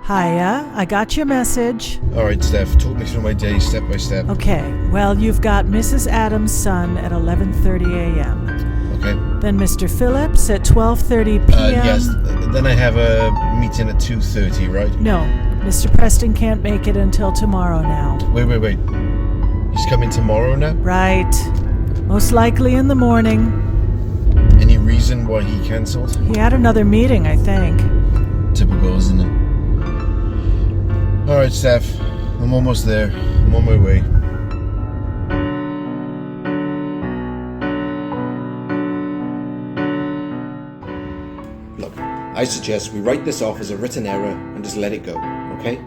Hiya, I got your message. All right, Steph, talk me through my day step by step. Okay, well, you've got Mrs. Adams' son at 11:30 a.m. Okay. Then Mr. Phillips at 12:30 p.m. Yes, then I have a meeting at 2:30, right? No, Mr. Preston can't make it until tomorrow now. Wait. He's coming tomorrow now? Right. Most likely in the morning. Any reason why he cancelled? He had another meeting, I think. Typical, isn't it? All right, Steph, I'm almost there. I'm on my way. Look, I suggest we write this off as a written error and just let it go, okay?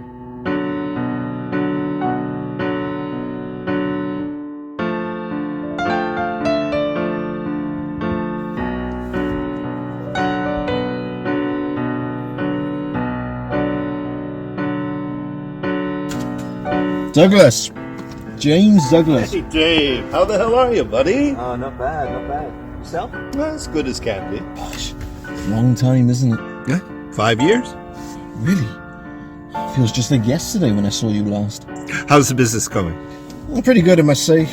Douglas! James Douglas. Hey, Dave. How the hell are you, buddy? Oh, not bad. Yourself? Well, as good as can be. Gosh, long time, isn't it? Yeah? 5 years? Really? Feels just like yesterday when I saw you last. How's the business going? Well, pretty good, I must say.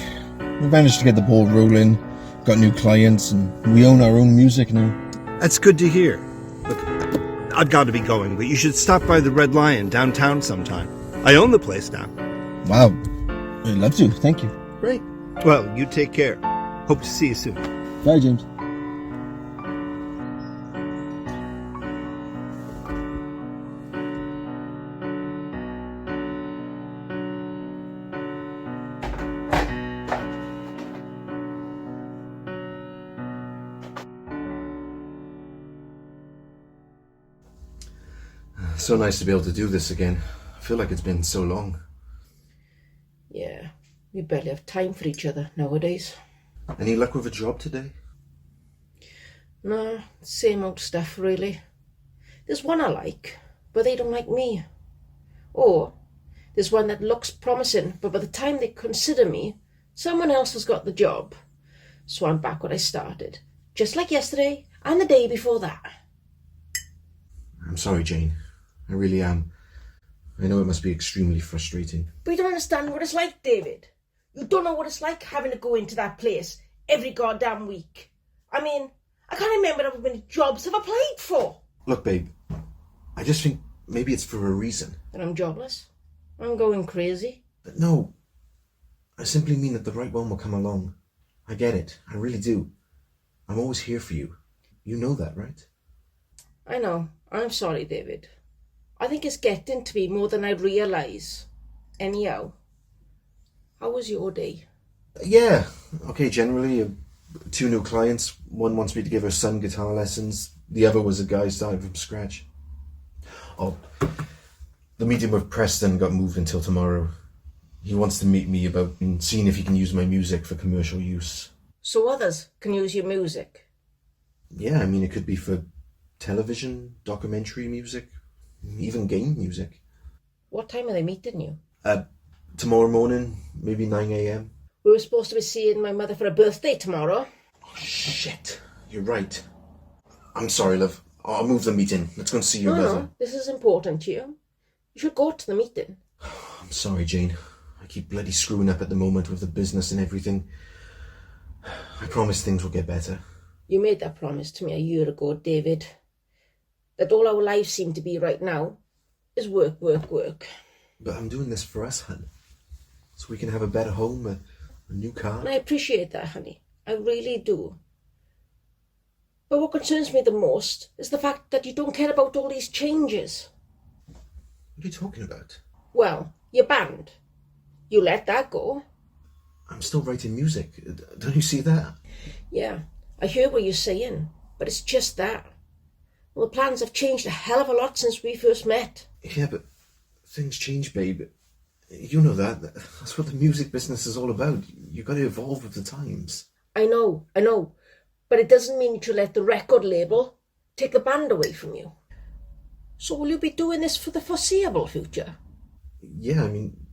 We've managed to get the ball rolling, got new clients, and we own our own music now. That's good to hear. Look, I've got to be going, but you should stop by the Red Lion downtown sometime. I own the place now. Wow. I'd love to, thank you. Great. Well, you take care. Hope to see you soon. Bye, James. So nice to be able to do this again. I feel like it's been so long. Yeah, we barely have time for each other nowadays. Any luck with a job today? No, same old stuff really. There's one I like, but they don't like me. Or there's one that looks promising, but by the time they consider me, someone else has got the job. So I'm back where I started, just like yesterday and the day before that. I'm sorry, Jane. I really am. I know it must be extremely frustrating. But you don't understand what it's like, David. You don't know what it's like having to go into that place every goddamn week. I mean, I can't remember how many jobs I've applied for. Look, babe, I just think maybe it's for a reason. And I'm jobless. I'm going crazy. But no, I simply mean that the right one will come along. I get it. I really do. I'm always here for you. You know that, right? I know. I'm sorry, David. I think it's getting to be more than I realise. Anyhow, how was your day? Yeah. Okay, generally, 2 new clients. One wants me to give her son guitar lessons. The other was a guy starting from scratch. Oh, the meeting with Preston got moved until tomorrow. He wants to meet me about seeing if he can use my music for commercial use. So others can use your music? Yeah, I mean, it could be for television, documentary music, even game music. What time are they meeting you? Tomorrow morning, maybe 9 a.m. We were supposed to be seeing my mother for her birthday tomorrow. Oh, shit. You're right. I'm sorry, love. I'll move the meeting. Let's go and see your mother. No, this is important to you. You should go to the meeting. I'm sorry, Jane. I keep bloody screwing up at the moment with the business and everything. I promise things will get better. You made that promise to me a year ago, David. That all our lives seem to be right now is work. But I'm doing this for us, hun. So we can have a better home, a new car. And I appreciate that, honey. I really do. But what concerns me the most is the fact that you don't care about all these changes. What are you talking about? Well, your band. You let that go. I'm still writing music. Don't you see that? Yeah, I hear what you're saying, but it's just that. Well, the plans have changed a hell of a lot since we first met. Yeah, but things change, babe. You know that. That's what the music business is all about. You got to evolve with the times. I know. But it doesn't mean you should let the record label take the band away from you. So will you be doing this for the foreseeable future? Yeah, I mean,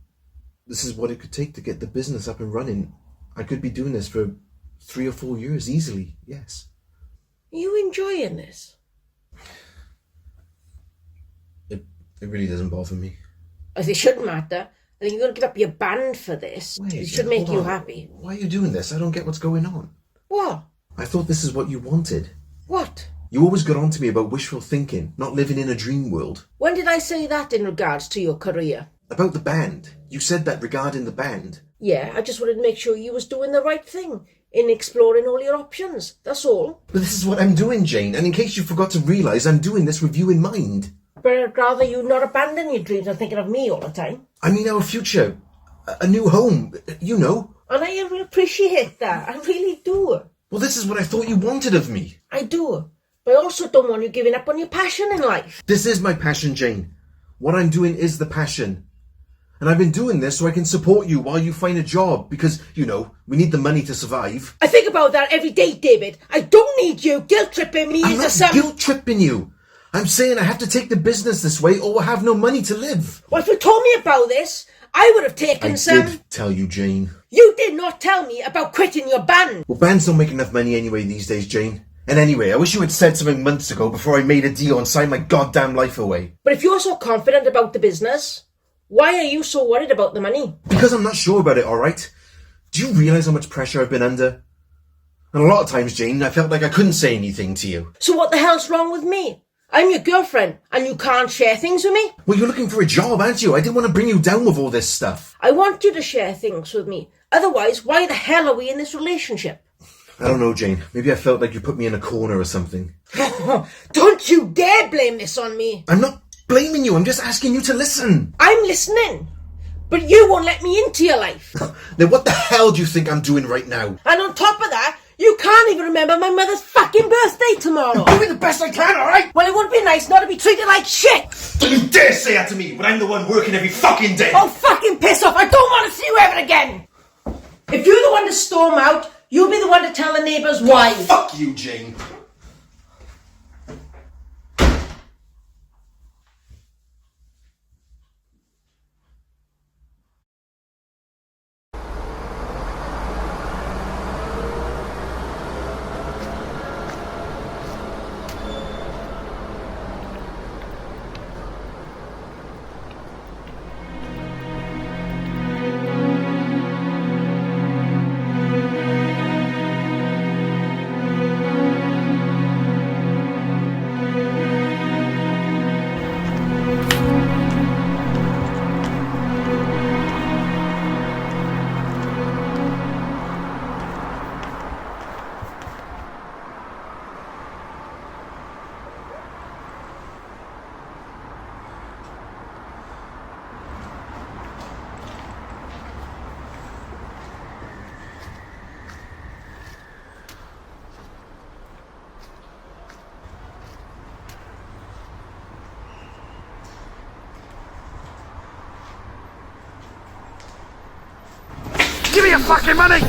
this is what it could take to get the business up and running. I could be doing this for 3 or 4 years easily, yes. Are you enjoying this? It really doesn't bother me. As it shouldn't matter. I think you're going to give up your band for this. Wait, It should make hold you on. happy. Why are you doing this? I don't get what's going on. What? I thought this is what you wanted. What? You always got on to me about wishful thinking, not living in a dream world. When did I say that in regards to your career? About the band. You said that regarding the band. Yeah, I just wanted to make sure you was doing the right thing in exploring all your options. That's all. But this is what I'm doing, Jane, and in case you forgot to realise, I'm doing this with you in mind. But I'd rather you not abandon your dreams and thinking of me all the time. I mean our future. A new home, you know. And I appreciate that. I really do. Well, this is what I thought you wanted of me. I do. But I also don't want you giving up on your passion in life. This is my passion, Jane. What I'm doing is the passion. And I've been doing this so I can support you while you find a job because, you know, we need the money to survive. I think about that every day, David. I don't need you guilt-tripping me I'm into not some... guilt-tripping you. I'm saying I have to take the business this way or we'll have no money to live. Well, if you told me about this, I would have taken I some... did tell you, Jane. You did not tell me about quitting your band. Well, bands don't make enough money anyway these days, Jane. And anyway, I wish you had said something months ago before I made a deal and signed my goddamn life away. But if you're so confident about the business, why are you so worried about the money? Because I'm not sure about it, alright? Do you realise how much pressure I've been under? And a lot of times, Jane, I felt like I couldn't say anything to you. So what the hell's wrong with me? I'm your girlfriend, and you can't share things with me? Well, you're looking for a job, aren't you? I didn't want to bring you down with all this stuff. I want you to share things with me. Otherwise, why the hell are we in this relationship? I don't know, Jane. Maybe I felt like you put me in a corner or something. Don't you dare blame this on me. I'm not blaming you. I'm just asking you to listen. I'm listening. But you won't let me into your life. Then what the hell do you think I'm doing right now? And on top of that, you can't even remember my mother's fucking birthday tomorrow. I'm doing the best I can, alright? Well, it would be nice not to be treated like shit. Don't you dare say that to me when I'm the one working every fucking day. Oh, fucking piss off. I don't want to see you ever again. If you're the one to storm out, you'll be the one to tell the neighbours why. Fuck you, Jane. Give me your fucking money!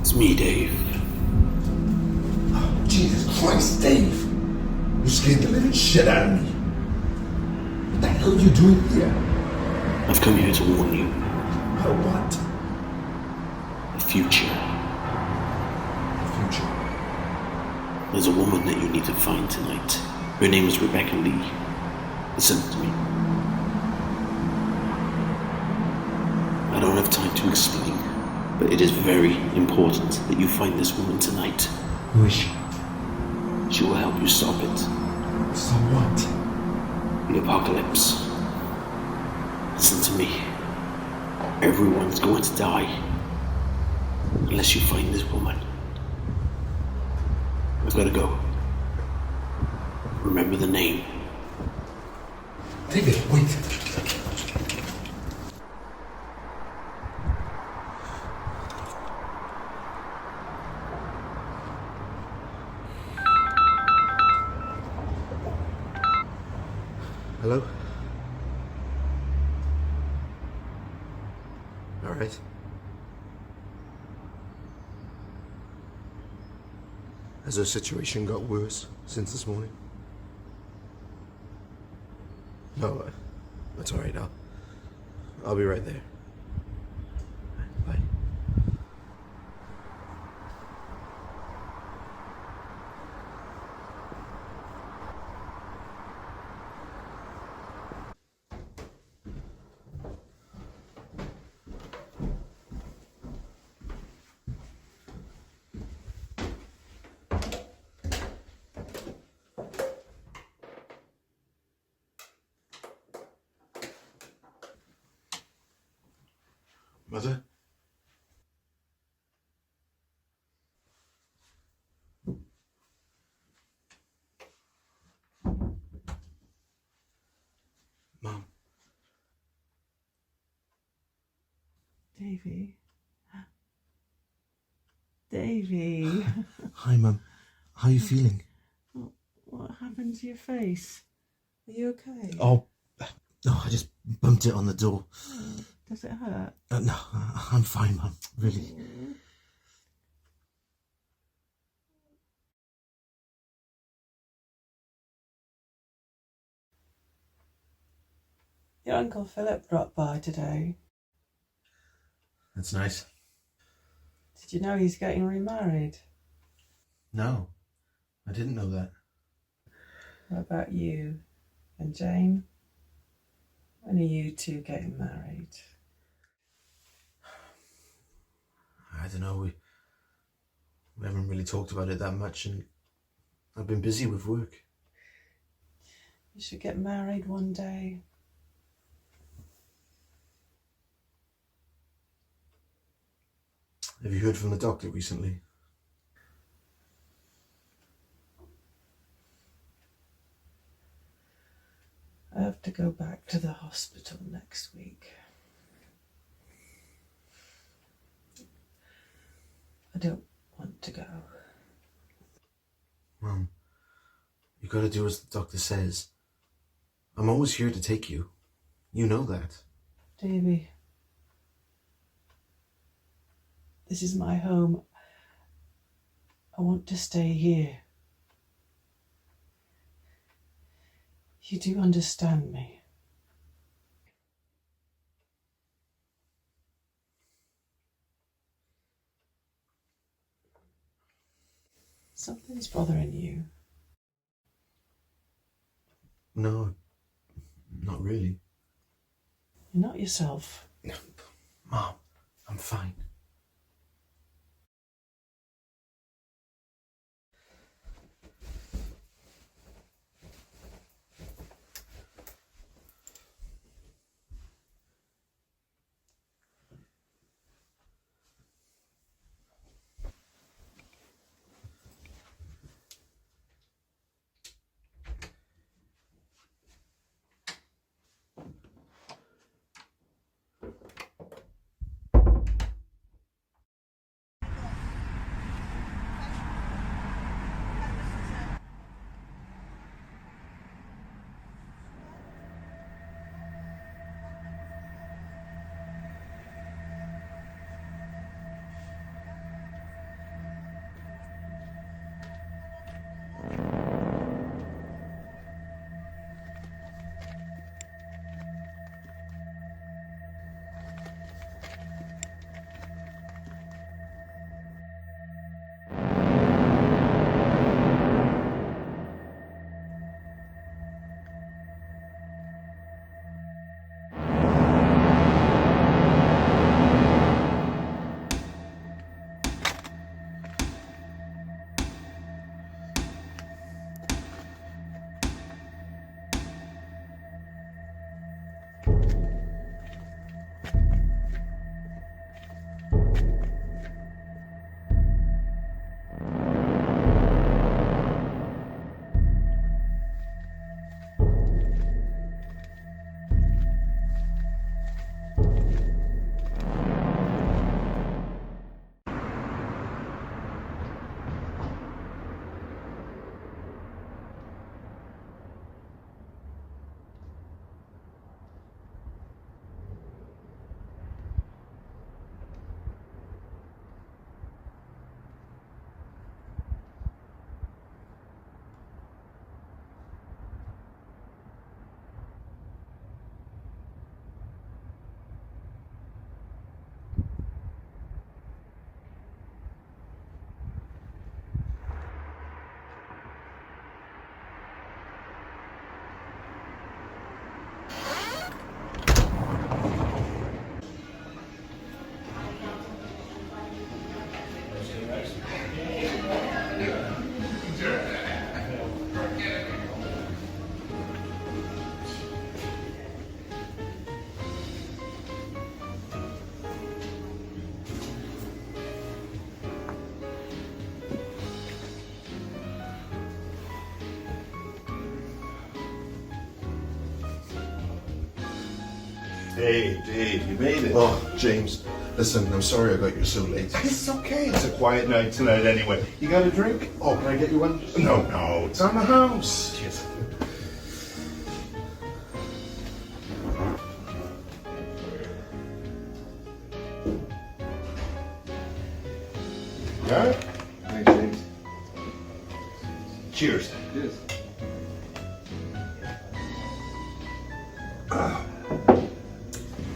It's me, Dave. Oh, Jesus Christ, Dave. You scared the living shit out of me. What the hell are you doing here? I've come here to warn you. About what? The future. The future. There's a woman that you need to find tonight. Her name is Rebecca Lee. Listen to me. I don't have time to explain, but it is very important that you find this woman tonight. Who is she? She will help you stop it. Stop what? The apocalypse. Listen to me. Everyone's going to die. Unless you find this woman. I've got to go. Remember the name. David, wait. Hello? All right. Has her situation got worse since this morning? No, that's all right. I'll be right there. Bye. Mother? Mom? Davy. Davy. Hi, Mum. How are you feeling? What happened to your face? Are you okay? Oh, no, I just bumped it on the door. Does it hurt? No, I'm fine, Mum. Really. Your Uncle Philip dropped by today. That's nice. Did you know he's getting remarried? No, I didn't know that. What about you and Jane? When are you two getting married? I don't know. We haven't really talked about it that much, and I've been busy with work. You should get married one day. Have you heard from the doctor recently? I have to go back to the hospital next week. I don't want to go. Mom, you gotta do as the doctor says. I'm always here to take you. You know that. Davy, this is my home. I want to stay here. You do understand me. Something's bothering you. No, not really. You're not yourself. Mom, I'm fine. Hey, Dave, you made it. Oh, James, listen, I'm sorry I got you so late. It's okay. It's a quiet night tonight anyway. You got a drink? Oh, can I get you one? No, it's on the house. Yes. Got it? Thanks, James. Cheers. Cheers.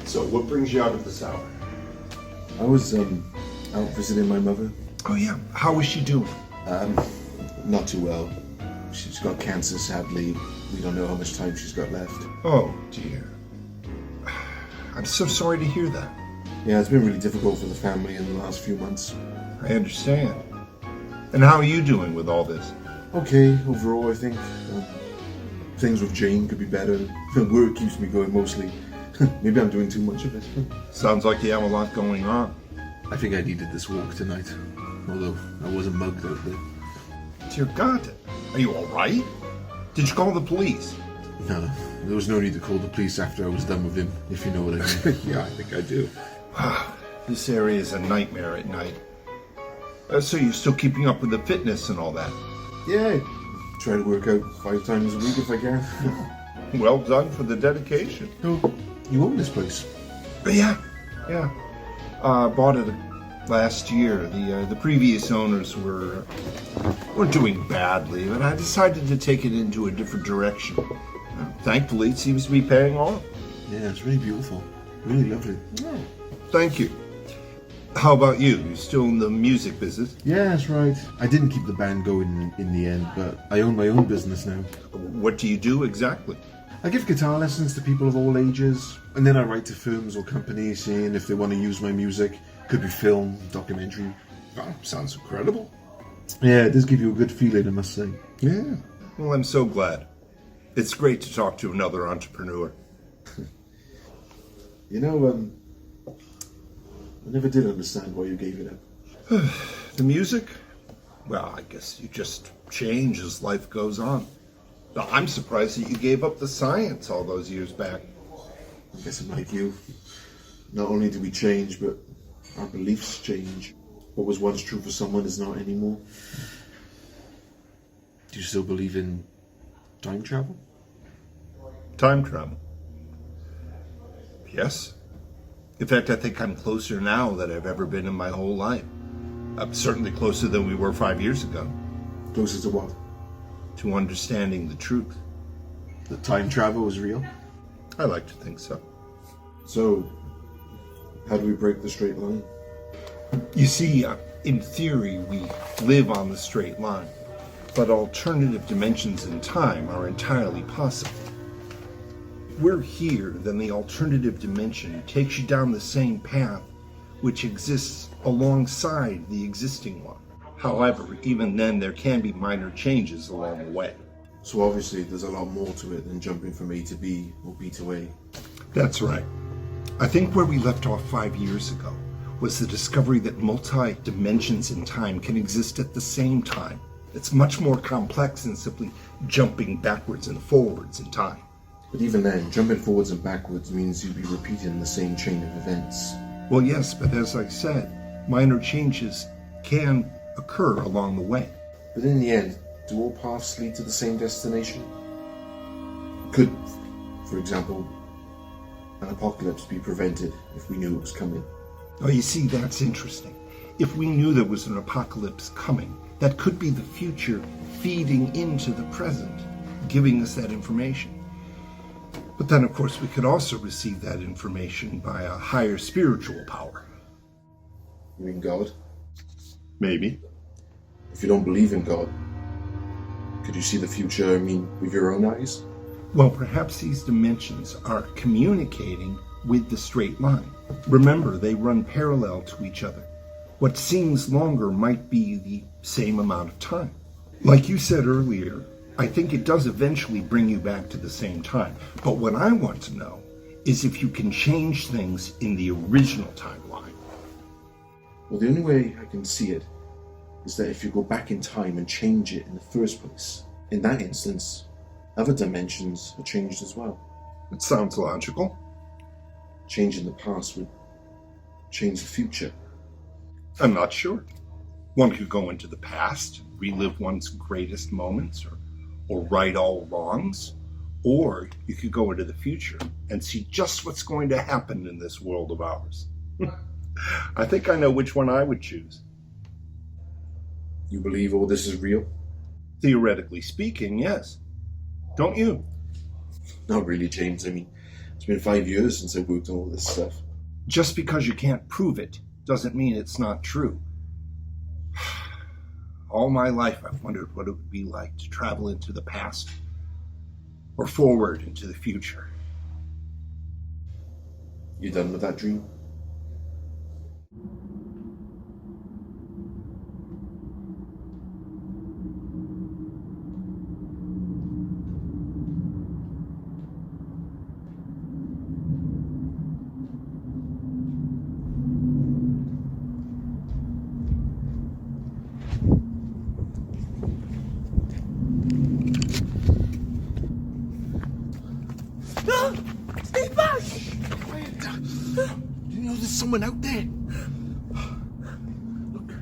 So, what brings you out of this hour? I was out visiting my mother. Oh, yeah. How is she doing? Not too well. She's got cancer, sadly. We don't know how much time she's got left. Oh, dear. I'm so sorry to hear that. Yeah, it's been really difficult for the family in the last few months. I understand. And how are you doing with all this? Okay, overall, I think. Things with Jane could be better. Work keeps me going mostly. Maybe I'm doing too much of it. Sounds like you have a lot going on. I think I needed this walk tonight. Although I wasn't mugged out there. Dear God, are you all right? Did you call the police? No, there was no need to call the police after I was done with him, if you know what I mean. Yeah, I think I do. This area is a nightmare at night. So you're still keeping up with the fitness and all that? Yeah, try to work out 5 times a week if I can. Well done for the dedication. Oh, you own this place? Yeah. Bought it last year. The previous owners were doing badly, but I decided to take it into a different direction. Thankfully, it seems to be paying off. Yeah, it's really beautiful. Really lovely. Thank you. How about you? You still in the music business? Yeah, that's right. I didn't keep the band going in the end, but I own my own business now. What do you do exactly? I give guitar lessons to people of all ages, and then I write to firms or companies saying if they want to use my music. Could be film, documentary. Oh, sounds incredible. Yeah, it does give you a good feeling, I must say. Yeah. Well, I'm so glad. It's great to talk to another entrepreneur. You know, I never did understand why you gave it up. The music? Well, I guess you just change as life goes on. Now, I'm surprised that you gave up the science all those years back. I guess I'm like you. Not only do we change, but our beliefs change. What was once true for someone is not anymore. Do you still believe in time travel? Time travel? Yes. In fact, I think I'm closer now than I've ever been in my whole life. I'm certainly closer than we were 5 years ago. Closer to what? To understanding the truth. That time travel is real? I like to think so. So, how do we break the straight line? You see, in theory, we live on the straight line, but alternative dimensions in time are entirely possible. If we're here, then the alternative dimension takes you down the same path which exists alongside the existing one. However, even then, there can be minor changes along the way. So obviously, there's a lot more to it than jumping from A to B or B to A. That's right. I think where we left off 5 years ago was the discovery that multi-dimensions in time can exist at the same time. It's much more complex than simply jumping backwards and forwards in time. But even then, jumping forwards and backwards means you'd be repeating the same chain of events. Well, yes, but as I said, minor changes can occur along the way. But in the end, do all paths lead to the same destination? Could, for example, an apocalypse be prevented if we knew it was coming? Oh, you see, that's interesting. If we knew there was an apocalypse coming, that could be the future feeding into the present, giving us that information. But then, of course, we could also receive that information by a higher spiritual power. You mean God? Maybe. If you don't believe in God, could you see the future, with your own eyes? Well, perhaps these dimensions are communicating with the straight line. Remember, they run parallel to each other. What seems longer might be the same amount of time. Like you said earlier, I think it does eventually bring you back to the same time. But what I want to know is if you can change things in the original timeline. Well, the only way I can see it is that if you go back in time and change it in the first place, in that instance, other dimensions are changed as well. It sounds logical. changing the past would change the future. I'm not sure. One could go into the past, relive one's greatest moments, or right all wrongs. Or you could go into the future and see just what's going to happen in this world of ours. I think I know which one I would choose. You believe all this is real? Theoretically speaking, yes. Don't you? Not really, James. I mean, it's been 5 years since I've worked on all this stuff. Just because you can't prove it doesn't mean it's not true. All my life I've wondered what it would be like to travel into the past or forward into the future. You done with that dream? Stay back! You know there's someone out there. Look,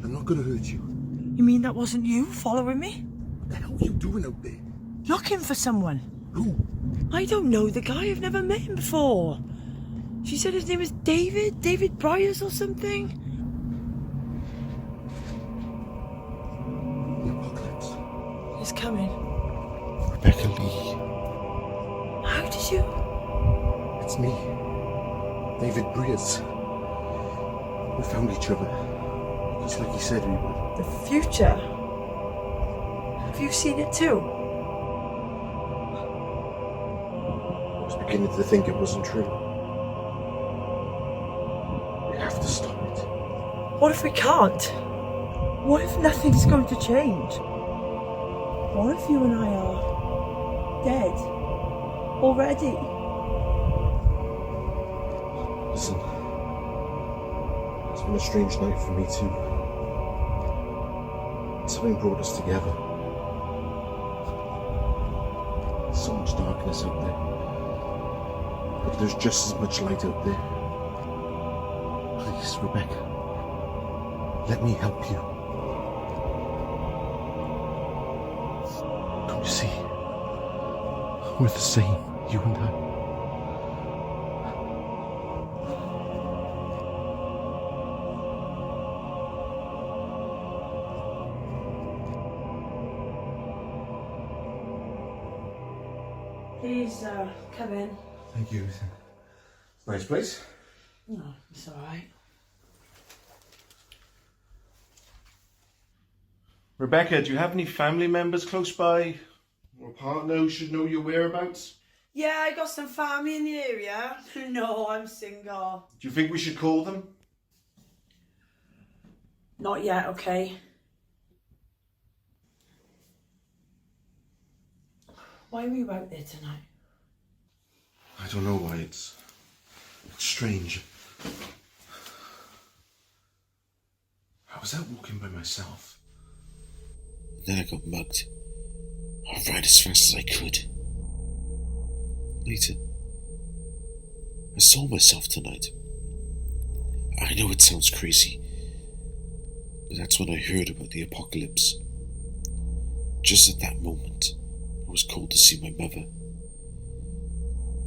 I'm not gonna hurt you. You mean that wasn't you following me? What the hell are you doing out there? Looking for someone. Who? I don't know the guy. I've never met him before. She said his name was David Briers or something. The apocalypse. It's coming. Rebecca Lee. How did you? It's me. David Briers. We found each other. Just like he said we would. The future? Have you seen it too? I was beginning to think it wasn't true. We have to stop it. What if we can't? What if nothing's going to change? What if you and I are dead already? Listen, it's been a strange night for me too. Something brought us together. There's so much darkness out there, but there's just as much light out there. Please, Rebecca, let me help you. Don't you see? We're the same, you and I. Please, come in. Thank you. Nice place. No, it's alright. Rebecca, do you have any family members close by? Or a partner who should know your whereabouts? Yeah, I got some family in the area. No, I'm single. Do you think we should call them? Not yet, okay? Why are we out there tonight? I don't know why. It's strange. I was out walking by myself. Then I got mugged. I ran as fast as I could. Later, I saw myself tonight. I know it sounds crazy, but that's when I heard about the apocalypse. Just at that moment, I was called to see my mother.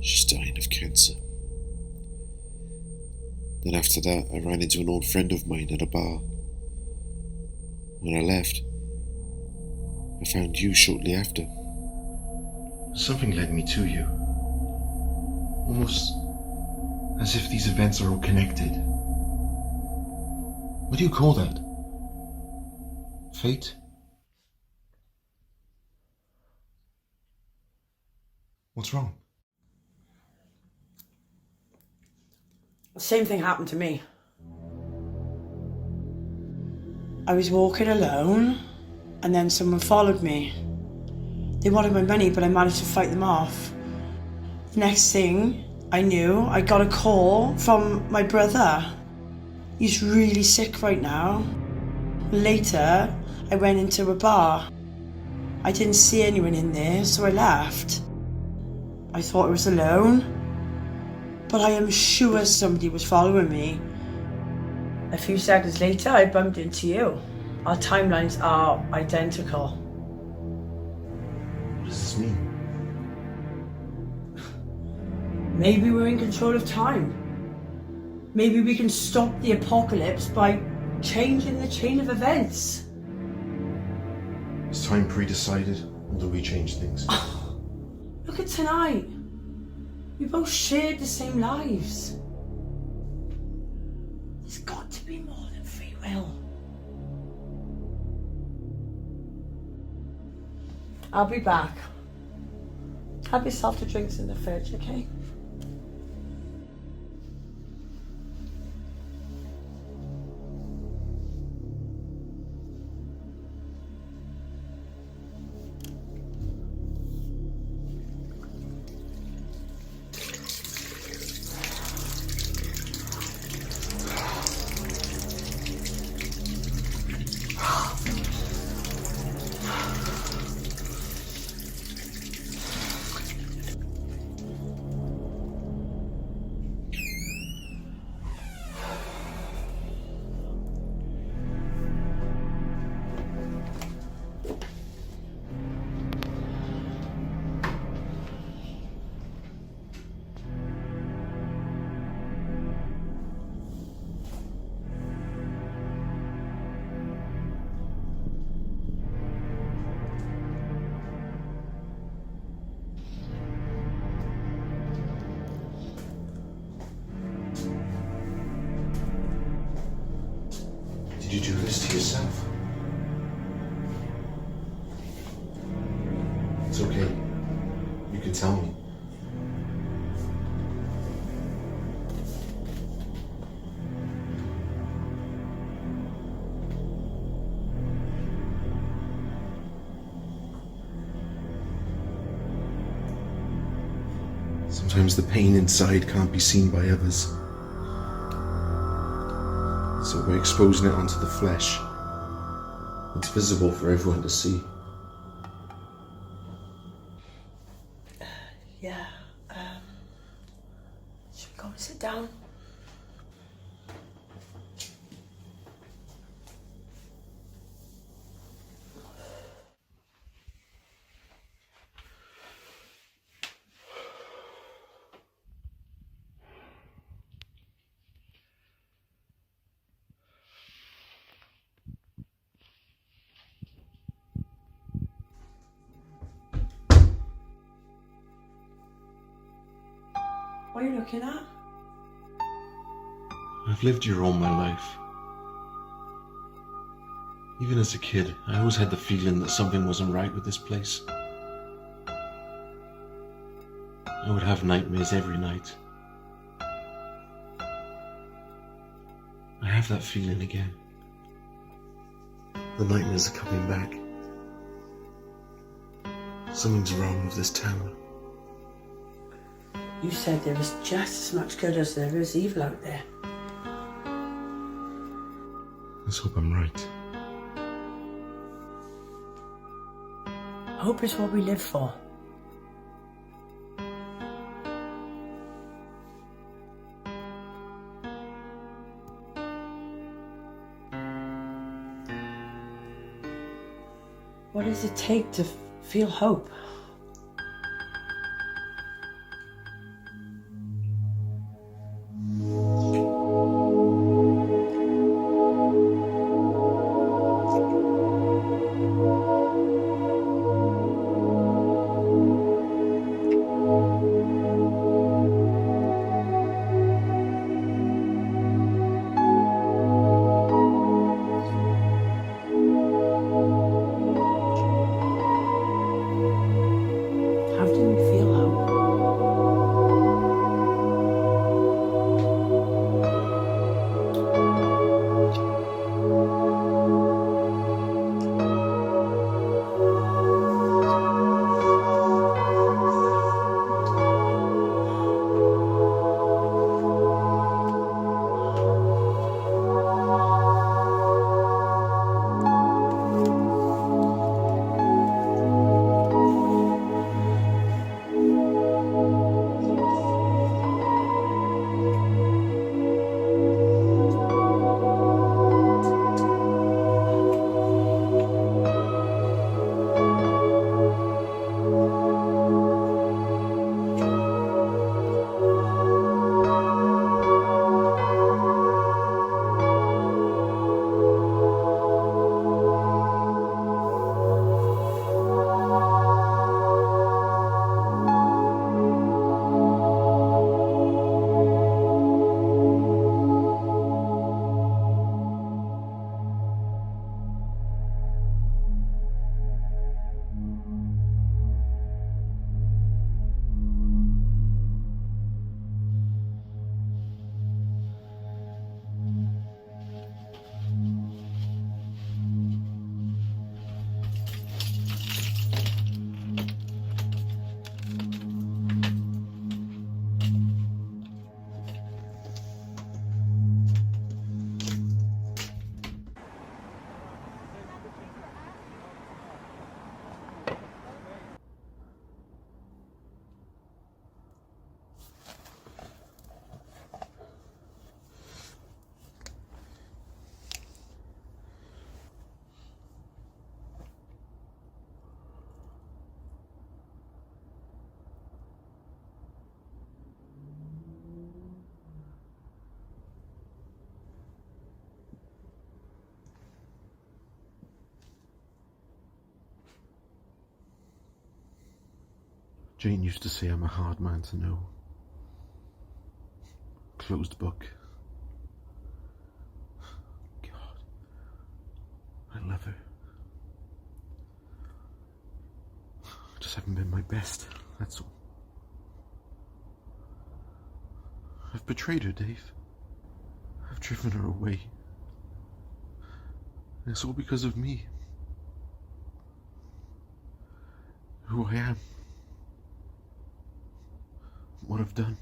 She's dying of cancer. Then after that, I ran into an old friend of mine at a bar. When I left, I found you shortly after. Something led me to you. Almost as if these events are all connected. What do you call that? Fate? What's wrong? The same thing happened to me. I was walking alone, and then someone followed me. They wanted my money, but I managed to fight them off. The next thing I knew, I got a call from my brother. He's really sick right now. Later, I went into a bar. I didn't see anyone in there, so I left. I thought I was alone, but I am sure somebody was following me. A few seconds later, I bumped into you. Our timelines are identical. What does this mean? Maybe we're in control of time. Maybe we can stop the apocalypse by changing the chain of events. Is time pre-decided, or do we change things? Look at tonight. We both shared the same lives. There's got to be more than free will. I'll be back. Have yourself the drinks in the fridge, okay? Did you do this to yourself? It's okay. You can tell me. Sometimes the pain inside can't be seen by others. So we're exposing it onto the flesh. It's visible for everyone to see. Yeah, should we go and sit down? What are you looking at? I've lived here all my life. Even as a kid, I always had the feeling that something wasn't right with this place. I would have nightmares every night. I have that feeling again. The nightmares are coming back. Something's wrong with this town. You said there was just as much good as there is evil out there. Let's hope I'm right. Hope is what we live for. What does it take to feel hope? Jane used to say I'm a hard man to know. Closed book. God, I love her. I just haven't been my best, that's all. I've betrayed her, Dave. I've driven her away. And it's all because of me. Who I am. What I've done.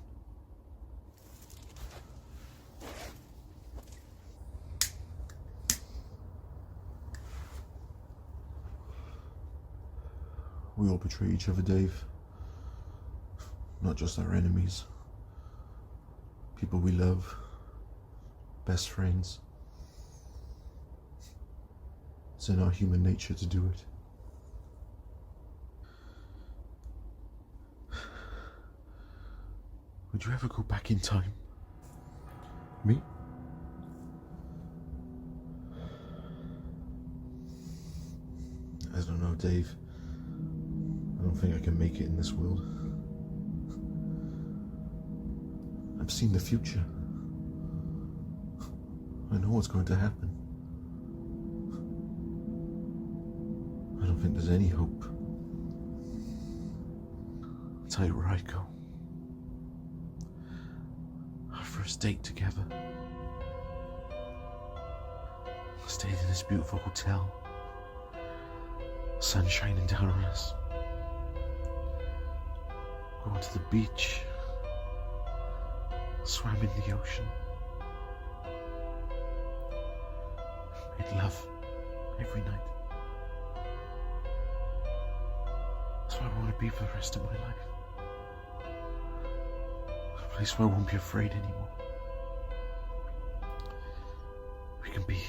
We all betray each other, Dave. Not just our enemies. People we love. Best friends. It's in our human nature to do it. Would you ever go back in time? Me? I don't know, Dave. I don't think I can make it in this world. I've seen the future. I know what's going to happen. I don't think there's any hope. I'll tell you where I'd go. Our first date together. Stayed in this beautiful hotel. Sun shining down on us. Going to the beach. Swam in the ocean. Made love every night. That's where I want to be for the rest of my life. A place where I won't be afraid anymore. We can be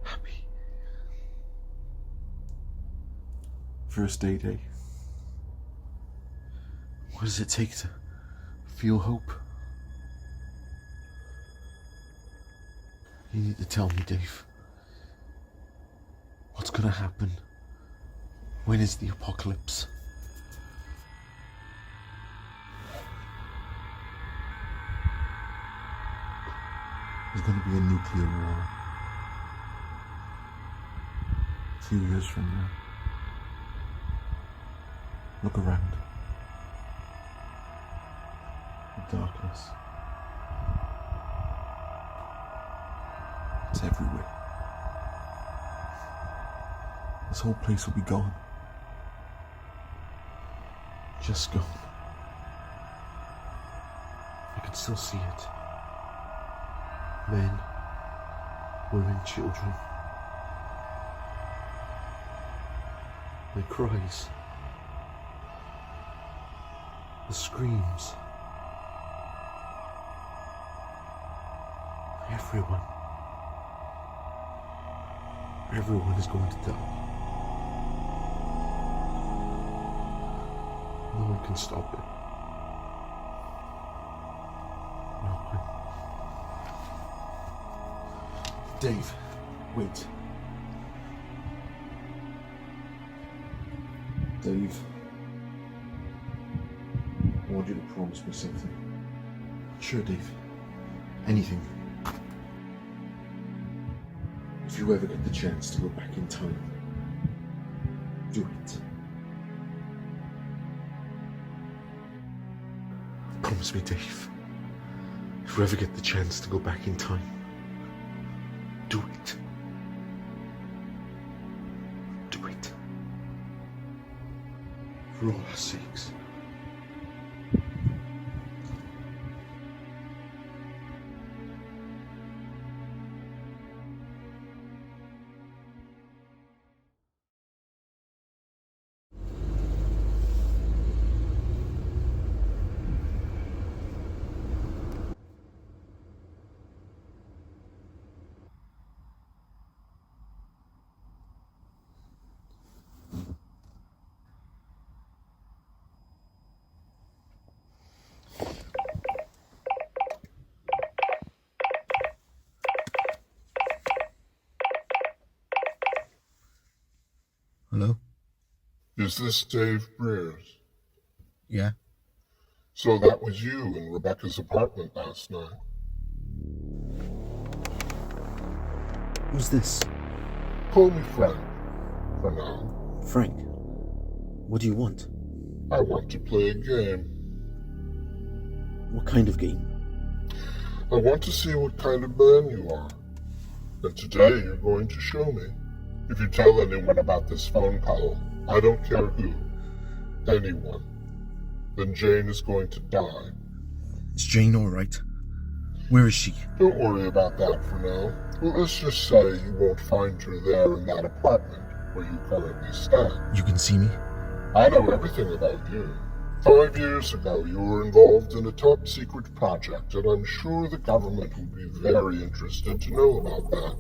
happy. First date, eh? What does it take to feel hope? You need to tell me, Dave. What's gonna happen? When is the apocalypse? There's going to be a nuclear war. A few years from now. Look around. The darkness. It's everywhere. This whole place will be gone. Just gone. I can still see it. Men, women, children. Their cries. The screams. Everyone. Everyone is going to die. No one can stop it. No one. Dave, wait. Dave, I want you to promise me something. Sure, Dave. Anything. If you ever get the chance to go back in time, do it. Promise me, Dave. If we ever get the chance to go back in time, do it. Do it. For all our sakes. Is this Dave Briers? Yeah? So that was you in Rebecca's apartment last night. Who's this? Call me Frank, for now. Frank. What do you want? I want to play a game. What kind of game? I want to see what kind of man you are. And today you're going to show me. If you tell anyone about this phone call, I don't care who, anyone, then Jane is going to die. Is Jane alright? Where is she? Don't worry about that for now. Well, let's just say you won't find her there in that apartment where you currently stand. You can see me? I know everything about you. 5 years ago, you were involved in a top-secret project, and I'm sure the government would be very interested to know about that.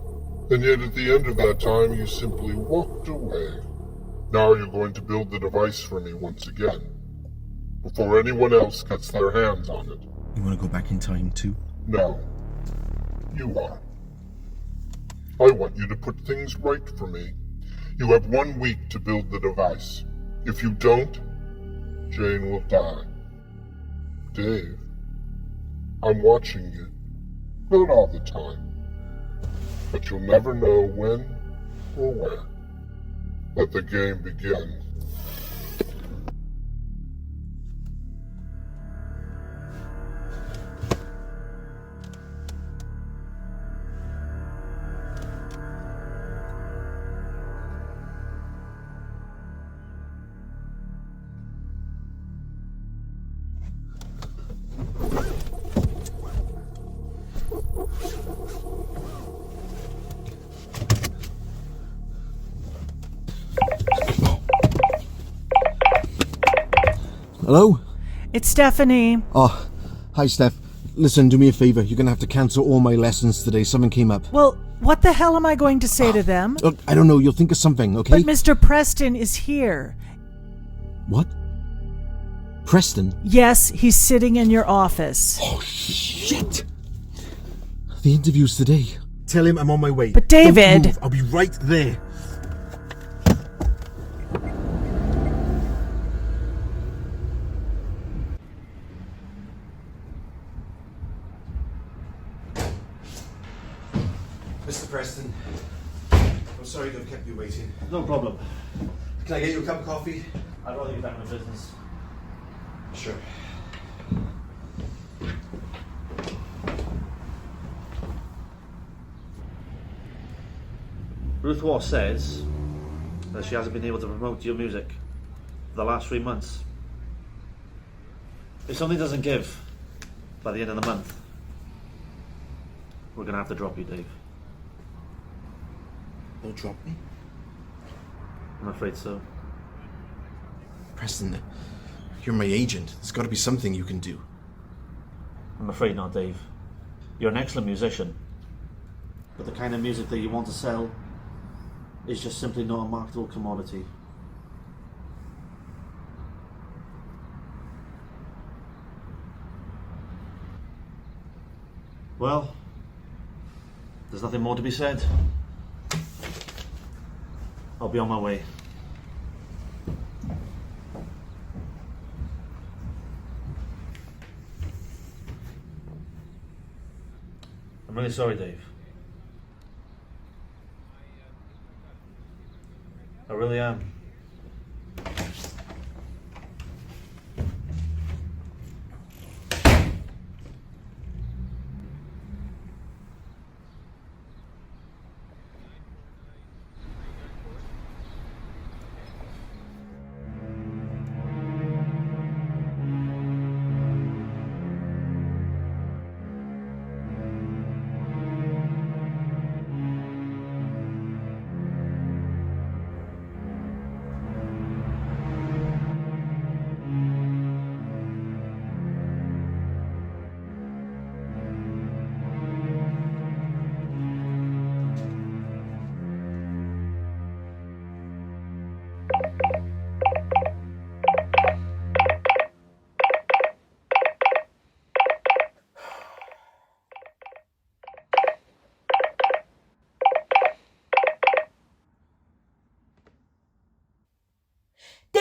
And yet, at the end of that time, you simply walked away. Now you're going to build the device for me once again, before anyone else gets their hands on it. You want to go back in time, too? No. You are. I want you to put things right for me. You have 1 week to build the device. If you don't, Jane will die. Dave, I'm watching you. Not all the time. But you'll never know when or where. Let the game begin. Hello? It's Stephanie. Oh, hi, Steph. Listen, do me a favor. You're gonna have to cancel all my lessons today. Something came up. Well, what the hell am I going to say to them? Look, I don't know. You'll think of something, okay? But Mr. Preston is here. What? Preston? Yes, he's sitting in your office. Oh, shit! The interview's today. Tell him I'm on my way. But David... Don't move. I'll be right there. Mr. Preston, I'm sorry to have kept you waiting. No problem. Can I get you a cup of coffee? I'd rather get back to business. Sure. Ruth Waugh says that she hasn't been able to promote your music for the last 3 months. If something doesn't give by the end of the month, we're going to have to drop you, Dave. They'll drop me? I'm afraid so. Preston, you're my agent. There's got to be something you can do. I'm afraid not, Dave. You're an excellent musician, but the kind of music that you want to sell is just simply not a marketable commodity. Well, there's nothing more to be said. I'll be on my way. I'm really sorry, Dave. I really am.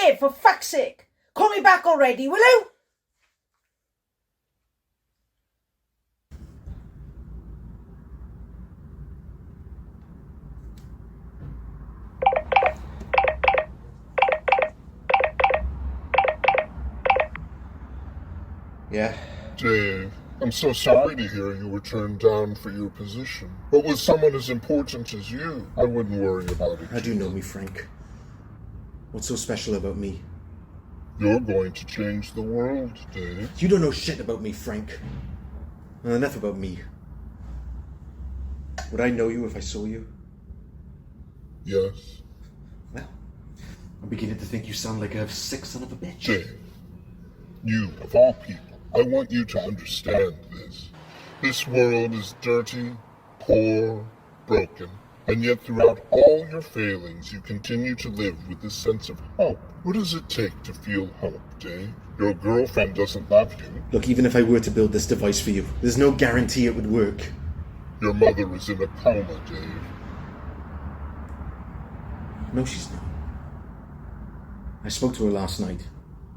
Dave, for fuck's sake! Call me back already, will you? Yeah? Dave, I'm so sorry to hear you were turned down for your position. But with someone as important as you, I wouldn't worry about it. How do you know me, Frank? What's so special about me? You're going to change the world, Dave. You don't know shit about me, Frank. Well, enough about me. Would I know you if I saw you? Yes. Well, I'm beginning to think you sound like a sick son of a bitch. Dave, you, of all people, I want you to understand this. This world is dirty, poor, broken, and yet throughout all your failings, you continue to live with this sense of hope. What does it take to feel hope, Dave? Your girlfriend doesn't love you. Look, even if I were to build this device for you, there's no guarantee it would work. Your mother is in a coma, Dave. No, she's not. I spoke to her last night.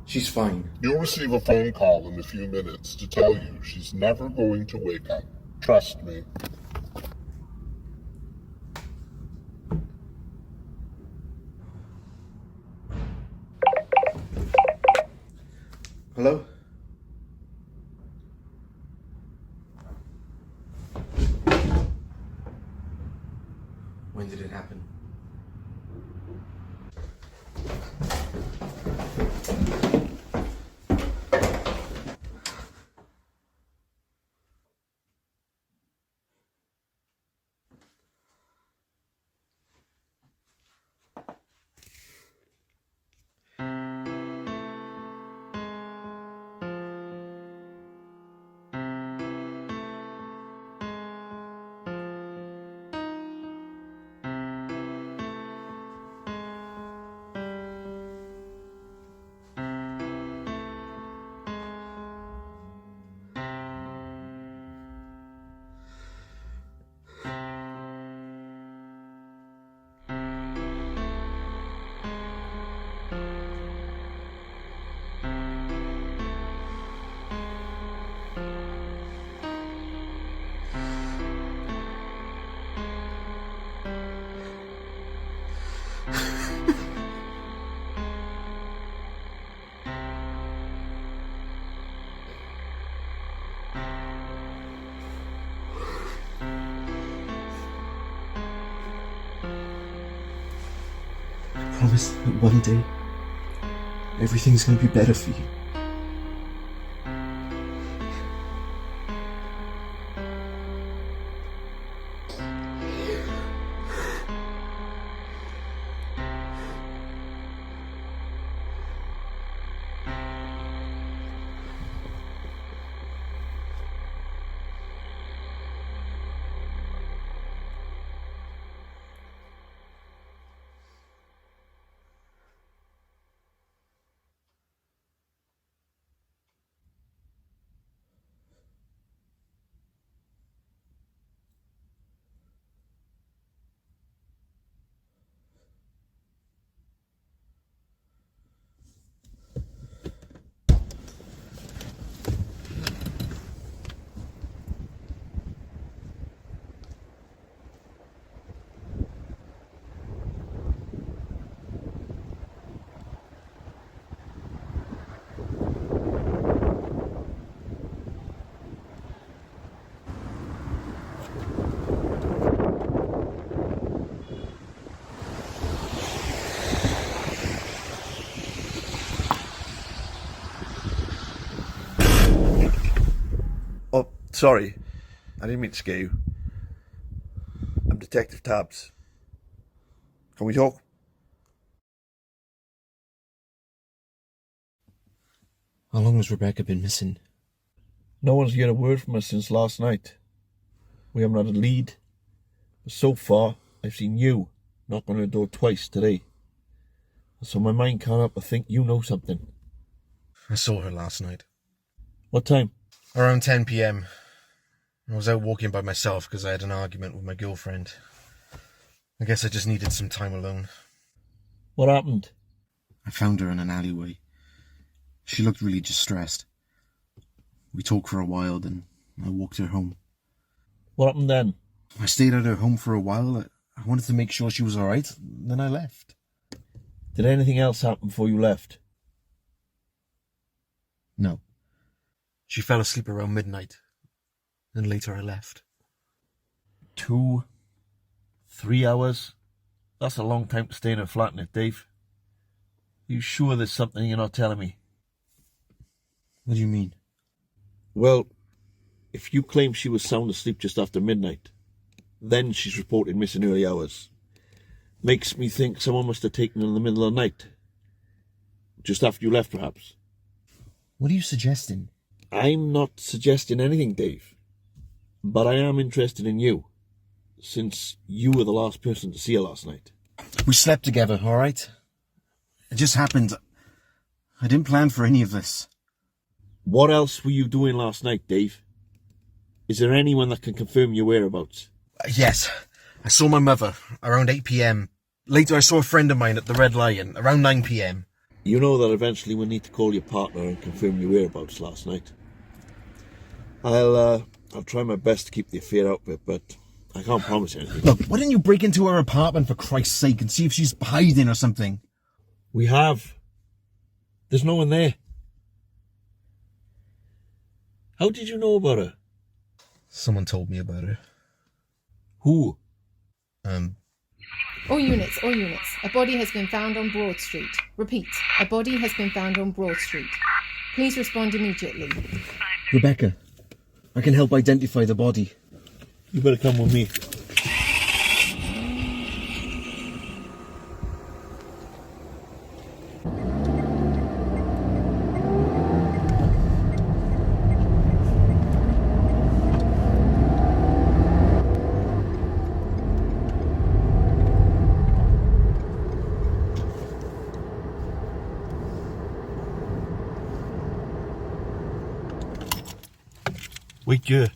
She's fine. You'll receive a phone call in a few minutes to tell you she's never going to wake up. Trust me. Hello? When did it happen? I promise that one day, everything's gonna be better for you. Oh, sorry. I didn't mean to scare you. I'm Detective Tabs. Can we talk? How long has Rebecca been missing? No one's get a word from us since last night. We haven't had a lead. But so far, I've seen you knock on her door twice today. So my mind can't help but think you know something. I saw her last night. What time? Around 10 p.m. I was out walking by myself because I had an argument with my girlfriend. I guess I just needed some time alone. What happened? I found her in an alleyway. She looked really distressed. We talked for a while, then I walked her home. What happened then? I stayed at her home for a while. I wanted to make sure she was alright, then I left. Did anything else happen before you left? No. She fell asleep around midnight. Then later I left. 2, 3 hours? That's a long time to stay in a flat, isn't it, Dave? You sure there's something you're not telling me? What do you mean? Well, if you claim she was sound asleep just after midnight, then she's reported missing early hours. Makes me think someone must have taken her in the middle of the night. Just after you left, perhaps. What are you suggesting? I'm not suggesting anything, Dave. But I am interested in you, since you were the last person to see her last night. We slept together, alright? It just happened. I didn't plan for any of this. What else were you doing last night, Dave? Is there anyone that can confirm your whereabouts? Yes. I saw my mother around 8 p.m. Later I saw a friend of mine at the Red Lion around 9 p.m. You know that eventually we'll need to call your partner and confirm your whereabouts last night. I'll try my best to keep the affair out of it, but I can't promise you anything. Look, why didn't you break into her apartment for Christ's sake and see if she's hiding or something? We have. There's no one there. How did you know about her? Someone told me about her. Who? All units. A body has been found on Broad Street. Repeat, a body has been found on Broad Street. Please respond immediately. Rebecca, I can help identify the body. You better come with me. Wait, yeah.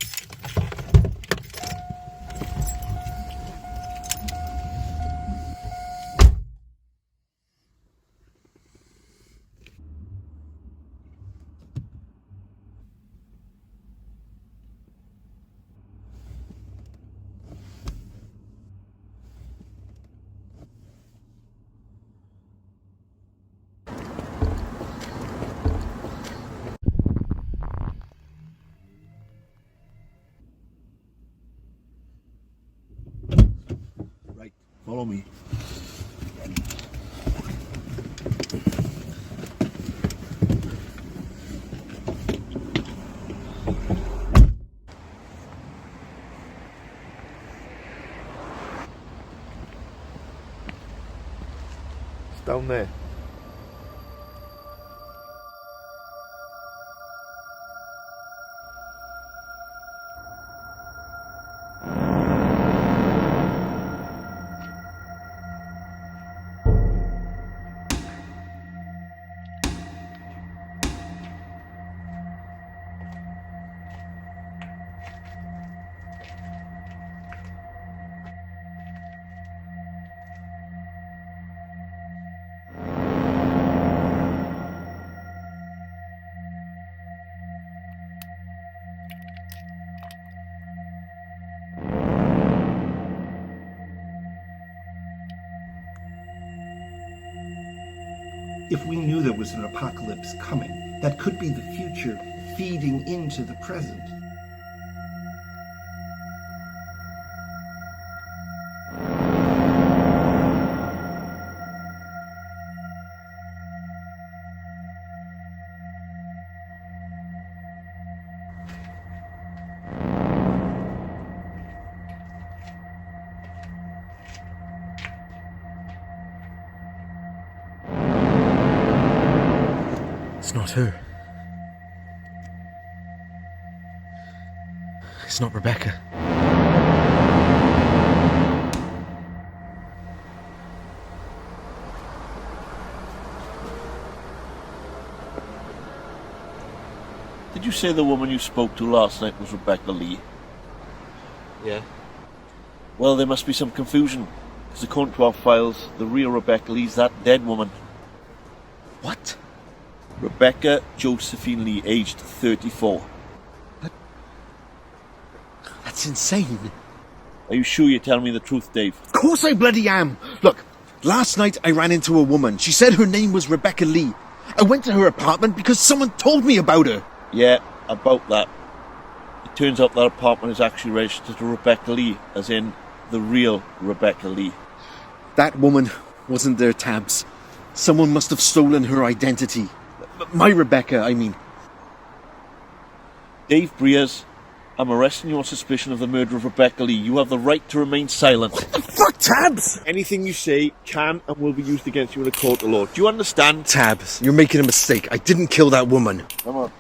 Follow me. It's down there. If we knew there was an apocalypse coming, that could be the future feeding into the present. It's not her. It's not Rebecca. Did you say the woman you spoke to last night was Rebecca Lee? Yeah. Well, there must be some confusion, because according to our files, the real Rebecca Lee's that dead woman. What? Rebecca Josephine Lee, aged 34. That's insane. Are you sure you're telling me the truth, Dave? Of course I bloody am. Look, last night I ran into a woman. She said her name was Rebecca Lee. I went to her apartment because someone told me about her. Yeah, about that. It turns out that apartment is actually registered to Rebecca Lee, as in the real Rebecca Lee. That woman wasn't there, Tabs. Someone must have stolen her identity. My Rebecca, I mean. Dave Briers, I'm arresting you on suspicion of the murder of Rebecca Lee. You have the right to remain silent. What the fuck, Tabs? Anything you say can and will be used against you in a court of law. Do you understand? Tabs, you're making a mistake. I didn't kill that woman. Come on.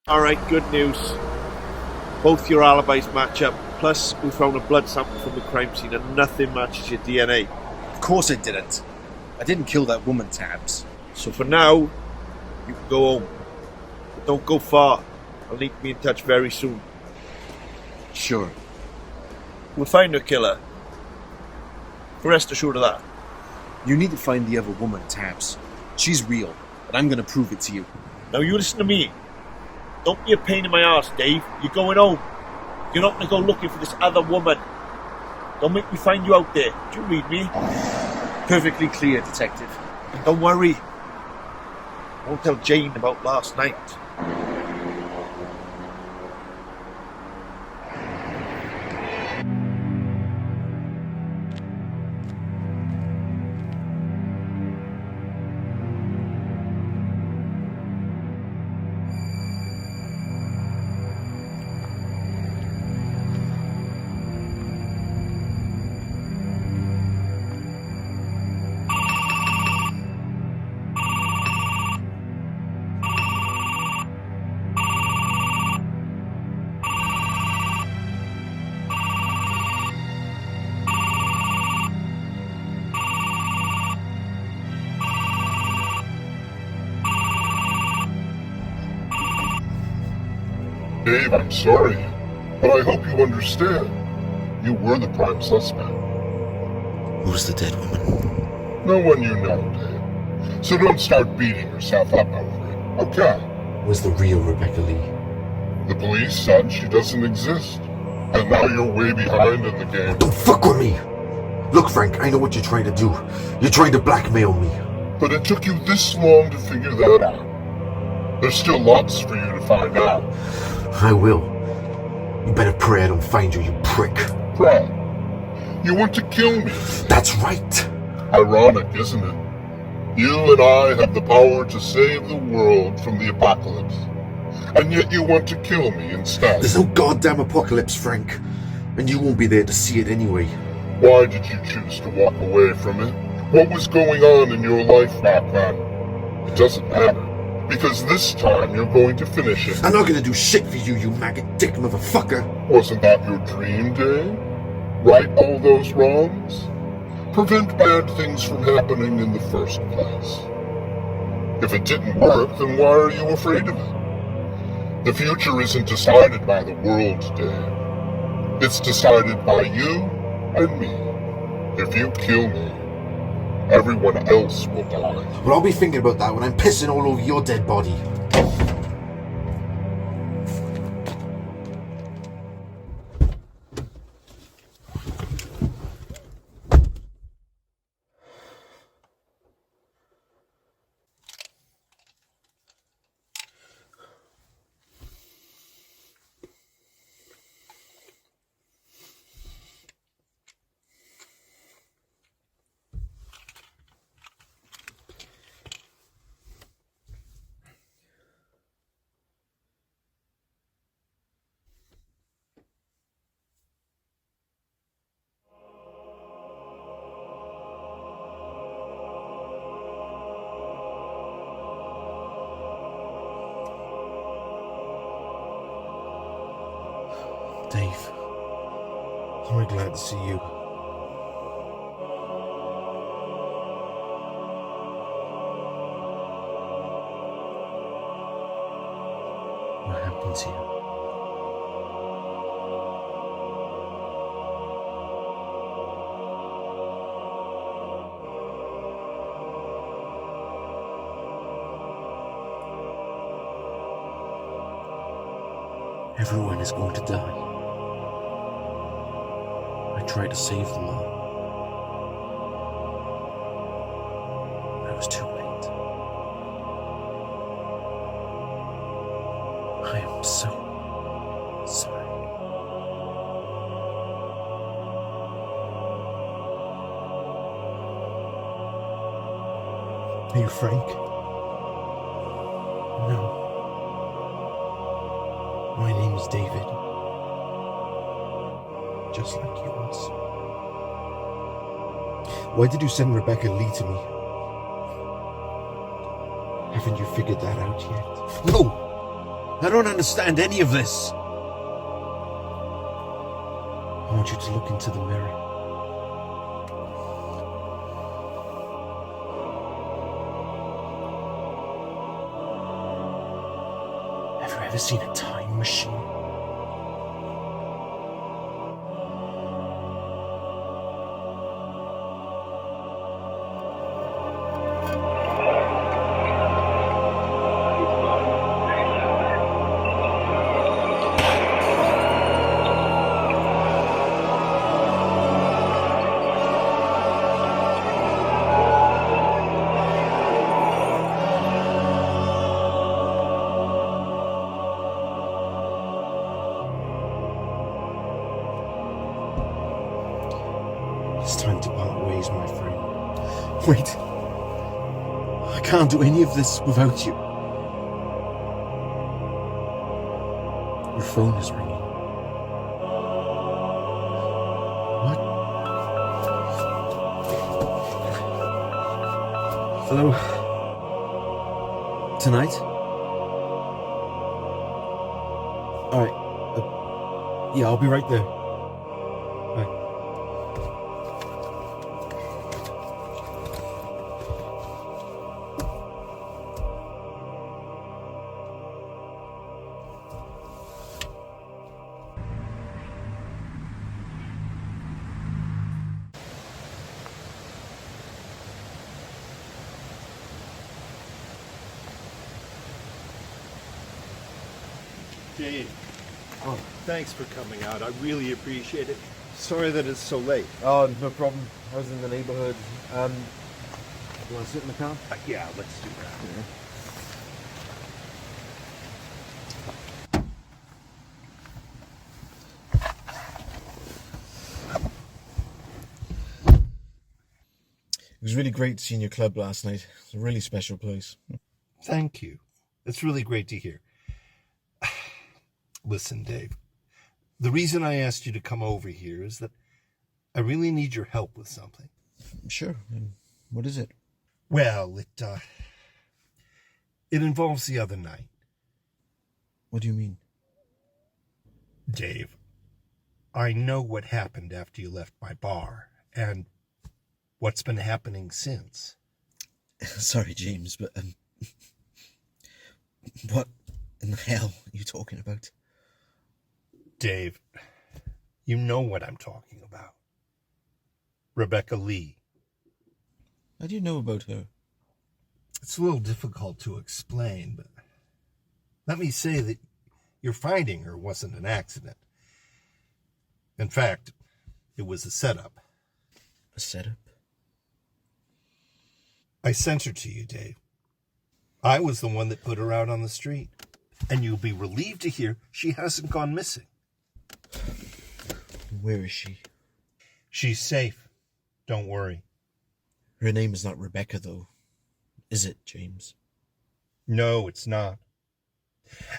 Alright, good news. Both your alibis match up. Plus, we found a blood sample from the crime scene and nothing matches your DNA. Of course I didn't. I didn't kill that woman, Tabs. So for now, you can go home. But don't go far. I'll need to be in touch very soon. Sure. We'll find her killer. Rest assured of that. You need to find the other woman, Tabs. She's real, and I'm gonna prove it to you. Now you listen to me. Don't be a pain in my arse, Dave. You're going home. You're not going to go looking for this other woman. Don't make me find you out there. Do you read me? Perfectly clear, Detective. And don't worry. I won't tell Jane about last night. Dave, I'm sorry, but I hope you understand. You were the prime suspect. Who's the dead woman? No one you know, Dave. So don't start beating yourself up over it, okay? Was the real Rebecca Lee? The police said she doesn't exist. And now you're way behind in the game. Don't fuck with me! Look, Frank, I know what you're trying to do. You're trying to blackmail me. But it took you this long to figure that out. There's still lots for you to find out. I will. You better pray I don't find you, you prick. Pray? You want to kill me? That's right. Ironic, isn't it? You and I have the power to save the world from the apocalypse. And yet you want to kill me instead. There's no goddamn apocalypse, Frank. And you won't be there to see it anyway. Why did you choose to walk away from it? What was going on in your life back then? It doesn't matter. Because this time you're going to finish it. I'm not gonna do shit for you, you maggot dick motherfucker. Wasn't that your dream, Dave? Right all those wrongs? prevent bad things from happening in the first place. If it didn't work, then why are you afraid of it? The future isn't decided by the world, Dave. It's decided by you and me. If you kill me, everyone else will die. Well, I'll be thinking about that when I'm pissing all over your dead body. Dave, I'm really glad to see you. What happened to you? Everyone is going to die. I tried to save them all. I was too late. I am so sorry. Are you Frank? No. My name is David. Just like yours. Why did you send Rebecca Lee to me? Haven't you figured that out yet? No! I don't understand any of this! I want you to look into the mirror. Have you ever seen a time machine? It's time to part ways, my friend. Wait. I can't do any of this without you. Your phone is ringing. What? Hello? Tonight? Alright. Yeah, I'll be right there. Bye. Dave, thanks for coming out. I really appreciate it. Sorry that it's so late. Oh, no problem. I was in the neighborhood. You want to sit in the car? Yeah, let's do that. It was really great seeing your club last night. It's a really special place. Thank you. It's really great to hear. Listen, Dave, the reason I asked you to come over here is that I really need your help with something. Sure. And what is it? Well, it involves the other night. What do you mean? Dave, I know what happened after you left my bar, and What's been happening since? Sorry, James, but what in the hell are you talking about? Dave, you know what I'm talking about. Rebecca Lee. How do you know about her? It's a little difficult to explain, but let me say that your finding her wasn't an accident. In fact, it was a setup. A setup? I sent her to you, Dave. I was the one that put her out on the street. And you'll be relieved to hear she hasn't gone missing. Where is she? She's safe. Don't worry. Her name is not Rebecca, though. Is it, James? No, it's not.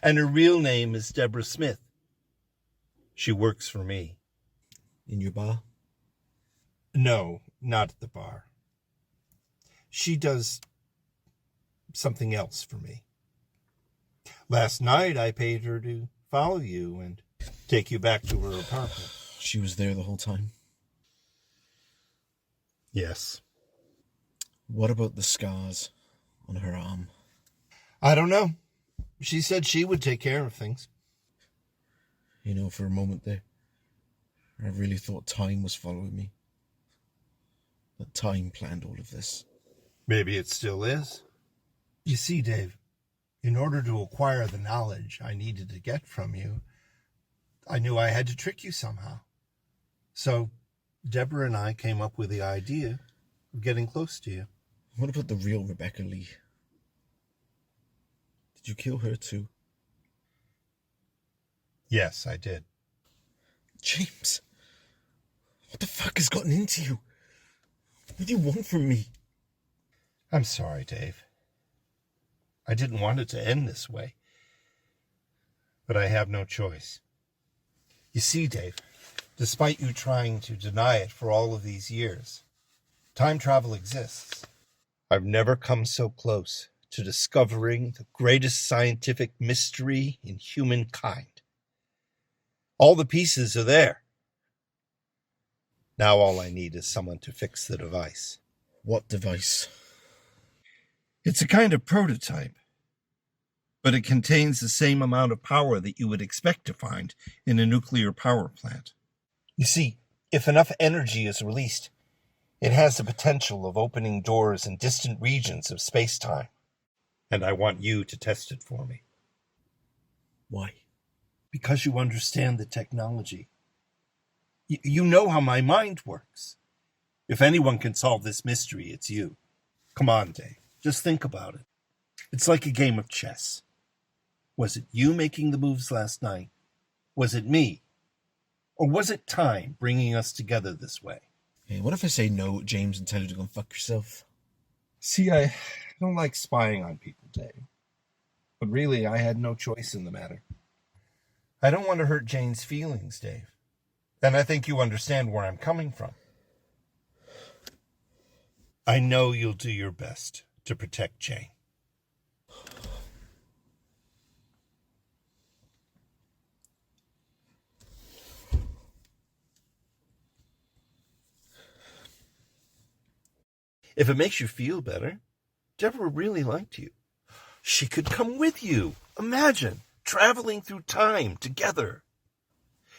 And her real name is Deborah Smith. She works for me. In your bar? No, not at the bar. She does something else for me. Last night I paid her to follow you and take you back to her apartment. She was there the whole time? Yes. What about the scars on her arm? I don't know. She said she would take care of things. You know, for a moment there, I really thought time was following me. That time planned all of this. Maybe it still is. You see, Dave, in order to acquire the knowledge I needed to get from you, I knew I had to trick you somehow. So Deborah and I came up with the idea of getting close to you. What about the real Rebecca Lee? Did you kill her too? Yes, I did. James, what the fuck has gotten into you? What do you want from me? I'm sorry, Dave. I didn't want it to end this way. But I have no choice. You see, Dave, despite you trying to deny it for all of these years, time travel exists. I've never come so close to discovering the greatest scientific mystery in humankind. All the pieces are there. Now all I need is someone to fix the device. What device? It's a kind of prototype, but it contains the same amount of power that you would expect to find in a nuclear power plant. You see, if enough energy is released, it has the potential of opening doors in distant regions of space-time. And I want you to test it for me. Why? Because you understand the technology. You know how my mind works. If anyone can solve this mystery, it's you. Come on, Dave. Just think about it. It's like a game of chess. Was it you making the moves last night? Was it me? Or was it time bringing us together this way? Hey, what if I say no, James, and tell you to go and fuck yourself? See, I don't like spying on people, Dave. But really, I had no choice in the matter. I don't want to hurt Jane's feelings, Dave. And I think you understand where I'm coming from. I know you'll do your best to protect Jane. If it makes you feel better, Deborah really liked you. She could come with you. Imagine traveling through time together.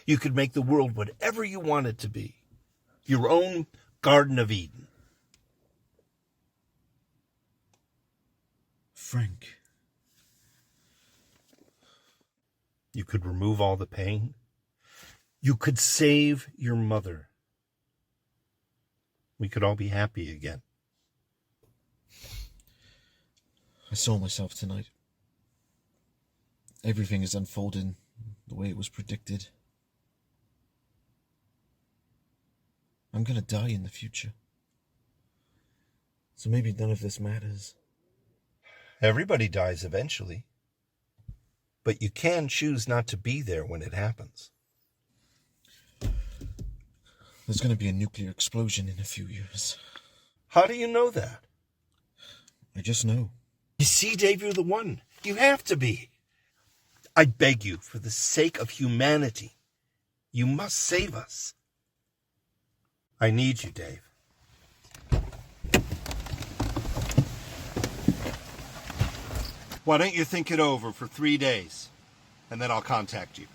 You could make the world whatever you want it to be. Your own Garden of Eden. Frank. You could remove all the pain. You could save your mother. We could all be happy again. I saw myself tonight. Everything is unfolding the way it was predicted. I'm gonna die in the future. So maybe none of this matters. Everybody dies eventually. But you can choose not to be there when it happens. There's gonna be a nuclear explosion in a few years. How do you know that? I just know. You see, Dave, you're the one. You have to be. I beg you, for the sake of humanity, you must save us. I need you, Dave. Why don't you think it over for 3 days, and then I'll contact you.